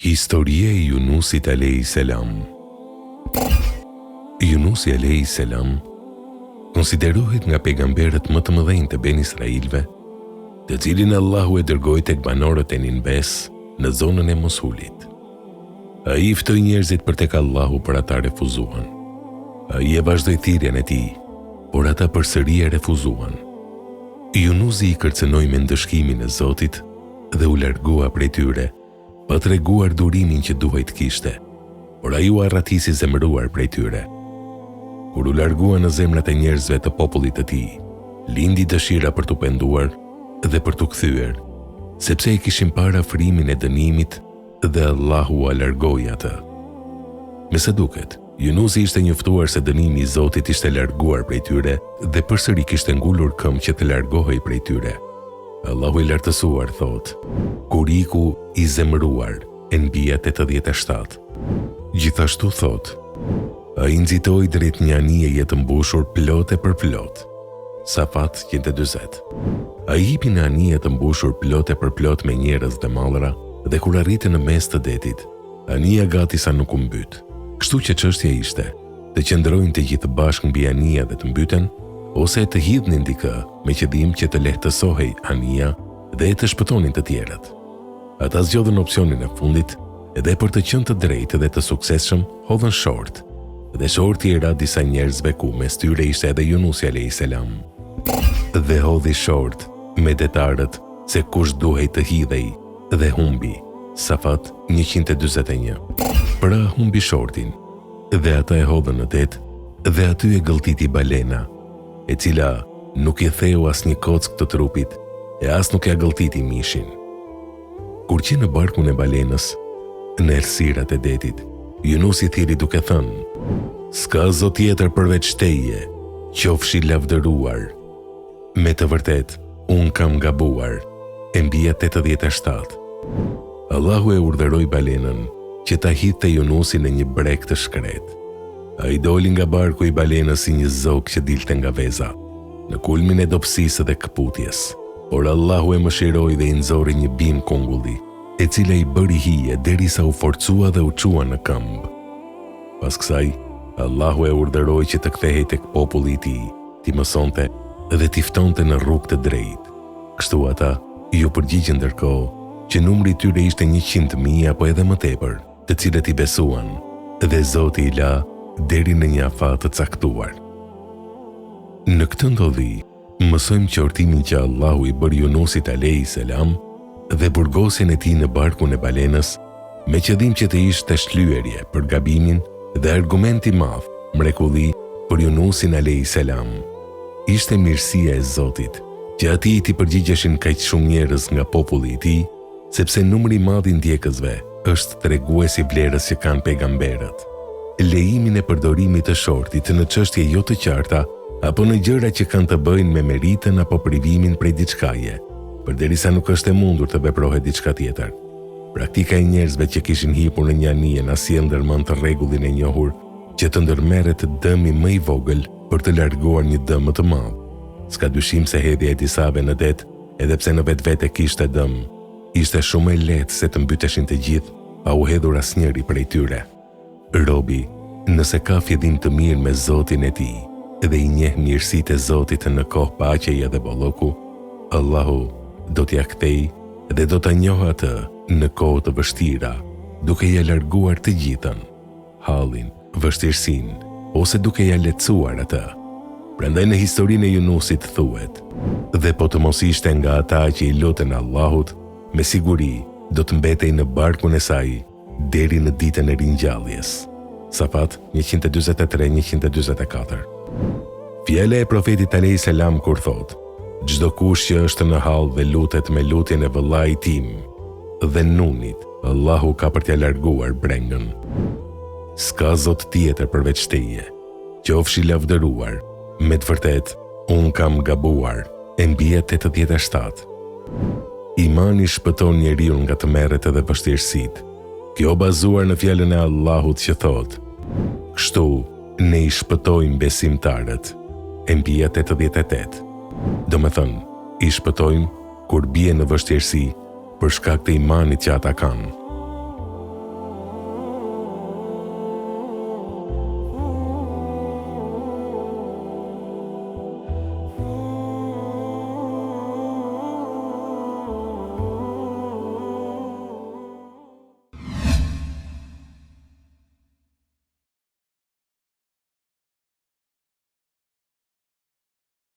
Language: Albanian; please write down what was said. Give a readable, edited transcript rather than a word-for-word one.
Historia e Yunusit a.s. Yunusi a.s. konsiderohet nga pejgamberët më të mëdhenj të Ben Israilve, të cilin Allahu e dërgoi tek banorët e Ninves në zonën e Mosulit. Ai i ftoi njerëzit për tek Allahu, por ata refuzuan. Ai e vazhdoi thirrjen e tij, por ata përsëri e refuzuan. Yunusi i kërcënoi me ndëshkimin e Zotit dhe u largua prej tyre, pa treguar durimin që duhej të kishte, por ai u arratisi zemëruar prej tyre. Kur u largua në zemrat e njerëzve të popullit të tij, lindi dëshira për t'u penduar dhe për t'u kthyer, sepse i kishin para frimin e dënimit dhe Allahu a largoi atë. Me sa duket, Yunusi ishte njoftuar se dënimi i Zotit ishte larguar prej tyre dhe përsëri kishte ngulur këmbë që të largohej prej tyre. Allahu i lartësuar thot, kur iku i zemëruar, Enbia 87. Gjithashtu thot, ai nxitoi drejt një anije të mbushur plotë për plot. Safat 140. Ai hipi në anije të mbushur plotë për plot me njerëz dhe mallra, dhe kur arriti në mes të detit, anija gati sa nuk u mbyt. Kështu që çështja ishte të qëndrojnë të gjithë bashkë mbi anija dhe të mbyten, ose të hidhnin dikë me qëllim që të lehtësohej anija dhe të shpëtonin të tjerët. Ata zgjodhen opsionin e fundit dhe për të qenë të drejtë dhe të suksesshëm hodhën short, dhe shorti i ra disa njerëzve ku mes tyre ishte edhe Yunusi a.s. Dhe hodhi short me detarët se kush duhej të hidhej dhe humbi. Safat 141. Pra humbi shortin dhe ata e hodhën në det dhe aty e gëlltiti balena, e cila nuk i theu as një kock të trupit e as nuk e gëlltiti mishin. Kur që në barkun e balenës, në errësirat e detit, Yunusi thiri duke thënë, s'ka zot tjetër përveç teje, qofshi lavdëruar. Me të vërtet, unë kam gabuar. Enbia 87. Allahu e urdhëroi balenën që ta hidhte Yunusin në një breg të shkret. Ai doli nga barku i balenës si një zog që dilte nga veza, në kulmin e dobësisë dhe këputjes. Por Allahu e mëshiroi dhe i nxori një bim kungulli, e cila i bëri hije derisa u forcua dhe u çua në këmbë. Pas kësaj, Allahu e urdhëroi që të kthehej tek populli i tij, t'i mësonte dhe t'i ftonte në rrugë të drejtë. Kështu ata ju përgjigjen ndërkohë që numri i tyre ishte 100.000 apo edhe më tepër, të cilët i besuan, dhe Zoti i la deri në një afat të caktuar. Në këtë ndodhi, mësojmë qortimin që Allahu i bëri Yunusit a.s. dhe burgosjen e tij në barkun e balenës, me qëllim që të ishte shlyerje për gabimin dhe argument i madh, mrekulli për Yunusin a.s. Ishte mirësia e Zotit që atij t'i përgjigjeshin kaq shumë njerëz nga populli i tij, sepse numri i madh i ndjekësve është treguesi vlerës që kanë pejgamberët. Lejimin e përdorimit të shortit në çështje jo të qarta apo në gjëra që kanë të bëjnë me meritën apo privimin prej diçkaje, përderisa nuk është e mundur të veprohet diçka tjetër. Praktika e njerëzve që kishin hipur në një anije na sjell ndërmend të rregullin e njohur që të ndërmerret dëmi më i vogël për të larguar një dëm më të madh. S'ka dyshim se hedhja e disave në det, edhe pse në vetvete kishte dëm, ishte shumë e lehtë se të mbyteshin të gjithë pa u hedhur asnjëri prej tyre. Robi, nëse ka fjedim të mirë me Zotin e tij dhe i njeh mirësitë e Zotit në kohë paqeje dhe bolloku, Allahu do t'ia kthej dhe do ta njohë atë në kohë të vështira, duke ia larguar të gjithën, hallin, vështirësinë, ose duke ia lehtësuar atë. Prandaj në historinë e Yunusit thuhet, dhe po të mos ishte nga ata që i lutën Allahut, me siguri do të mbetej në barkun e saj deri në ditën e ringjalljes. Safat 143-144. Fjala e profetit a.s. kur thot, çdo kush që është në hall dhe lutet me lutjen e vëllait tim dhe Nunit, Allahu ka për t'ia larguar brengën. S'ka zot tjetër përveç teje, qofshi lavdëruar. Me të vërtet, unë kam gabuar. Enbia 87. Imani shpëton njeriu nga të merret edhe vështirësitë. Kjo bazuar në fjalën e Allahut që thot, kështu ne i shpëtojmë besimtarët. Enbia 88. Do me thënë, i shpëtojmë kur bie në vështirësi për shkak të imanit që ata kanë.